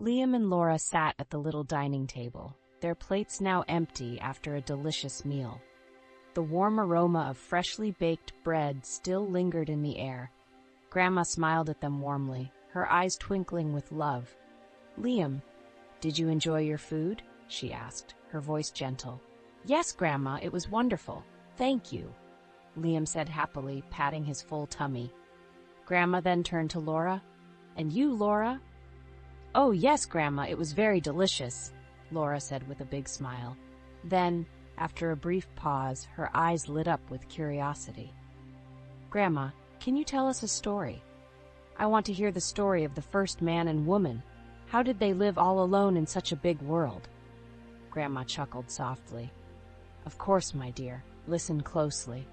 Liam and Laura sat at the little dining table, their plates now empty after a delicious meal. The warm aroma of freshly baked bread still lingered in the air. Grandma smiled at them warmly, her eyes twinkling with love. "Liam, did you enjoy your food?" she asked, her voice gentle. "Yes, Grandma, it was wonderful. Thank you," Liam said happily, patting his full tummy. Grandma then turned to Laura. "And you, Laura?" "Oh, yes, Grandma, it was very delicious," Laura said with a big smile. Then, after a brief pause, her eyes lit up with curiosity. "Grandma, can you tell us a story? I want to hear the story of the first man and woman. How did they live all alone in such a big world?" Grandma chuckled softly. "Of course, my dear. Listen closely."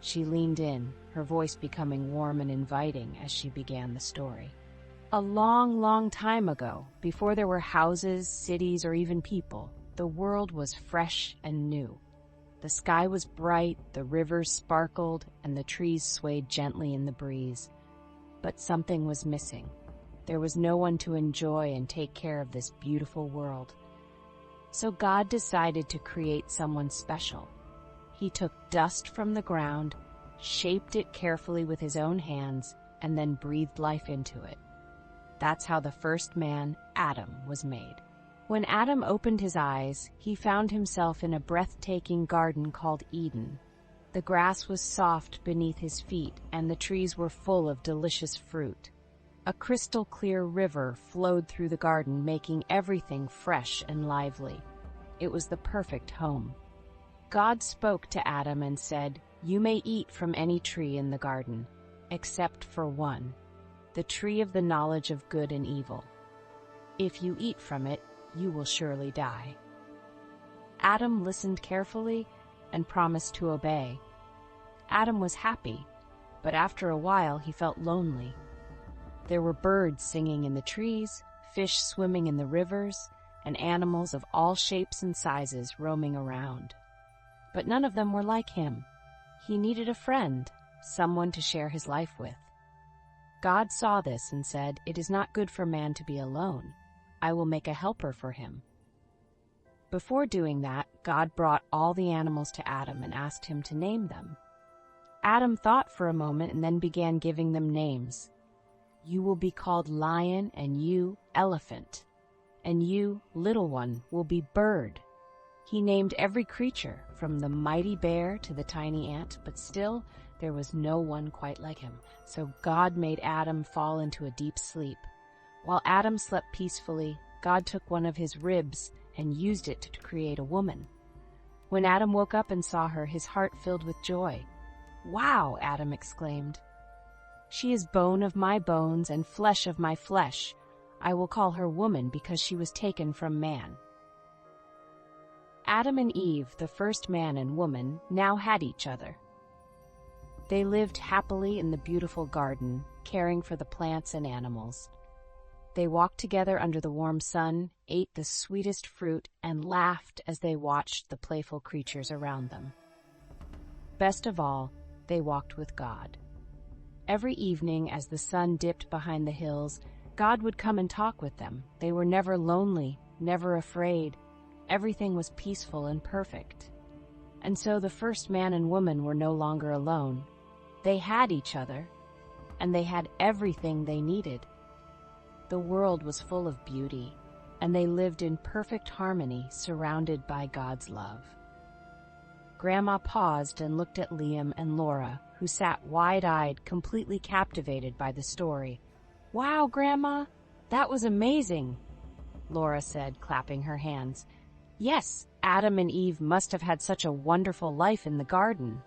She leaned in, her voice becoming warm and inviting as she began the story. "A long, long time ago, before there were houses, cities, or even people, the world was fresh and new. The sky was bright, the rivers sparkled, and the trees swayed gently in the breeze. But something was missing. There was no one to enjoy and take care of this beautiful world. So God decided to create someone special. He took dust from the ground, shaped it carefully with his own hands, and then breathed life into it. That's how the first man, Adam, was made. When Adam opened his eyes, he found himself in a breathtaking garden called Eden. The grass was soft beneath his feet, and the trees were full of delicious fruit. A crystal-clear river flowed through the garden, making everything fresh and lively. It was the perfect home. God spoke to Adam and said, "You may eat from any tree in the garden, except for one, the tree of the knowledge of good and evil. If you eat from it, you will surely die." Adam listened carefully and promised to obey. Adam was happy, but after a while he felt lonely. There were birds singing in the trees, fish swimming in the rivers, and animals of all shapes and sizes roaming around. But none of them were like him. He needed a friend, someone to share his life with. God saw this and said, "It is not good for man to be alone. I will make a helper for him." Before doing that, God brought all the animals to Adam and asked him to name them. Adam thought for a moment and then began giving them names. "You will be called lion, and you, elephant. And you, little one, will be bird." He named every creature, from the mighty bear to the tiny ant, but still there was no one quite like him. So God made Adam fall into a deep sleep. While Adam slept peacefully, God took one of his ribs and used it to create a woman. When Adam woke up and saw her, his heart filled with joy. "Wow!" Adam exclaimed. "She is bone of my bones and flesh of my flesh. I will call her woman because she was taken from man." Adam and Eve, the first man and woman, now had each other. They lived happily in the beautiful garden, caring for the plants and animals. They walked together under the warm sun, ate the sweetest fruit, and laughed as they watched the playful creatures around them. Best of all, they walked with God. Every evening, as the sun dipped behind the hills, God would come and talk with them. They were never lonely, never afraid. Everything was peaceful and perfect. And so the first man and woman were no longer alone. They had each other, and they had everything they needed. The world was full of beauty, and they lived in perfect harmony, surrounded by God's love. Grandma paused and looked at Liam and Laura, who sat wide-eyed, completely captivated by the story. "Wow, Grandma, that was amazing," Laura said, clapping her hands. "Yes, Adam and Eve must have had such a wonderful life in the garden,"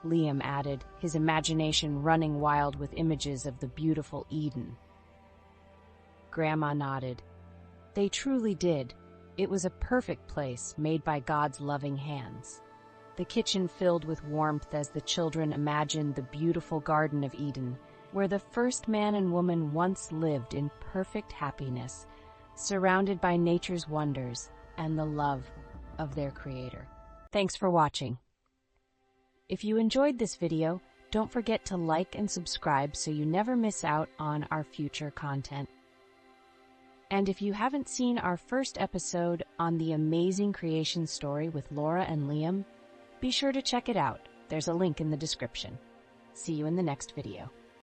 Liam added, his imagination running wild with images of the beautiful Eden. Grandma nodded. They truly did. It was a perfect place made by God's loving hands. The kitchen filled with warmth as the children imagined the beautiful Garden of Eden, where the first man and woman once lived in perfect happiness, surrounded by nature's wonders and the love of their Creator. Thanks for watching. If you enjoyed this video, don't forget to like and subscribe so you never miss out on our future content. And if you haven't seen our first episode on the amazing creation story with Laura and Liam, be sure to check it out. There's a link in the description. See you in the next video.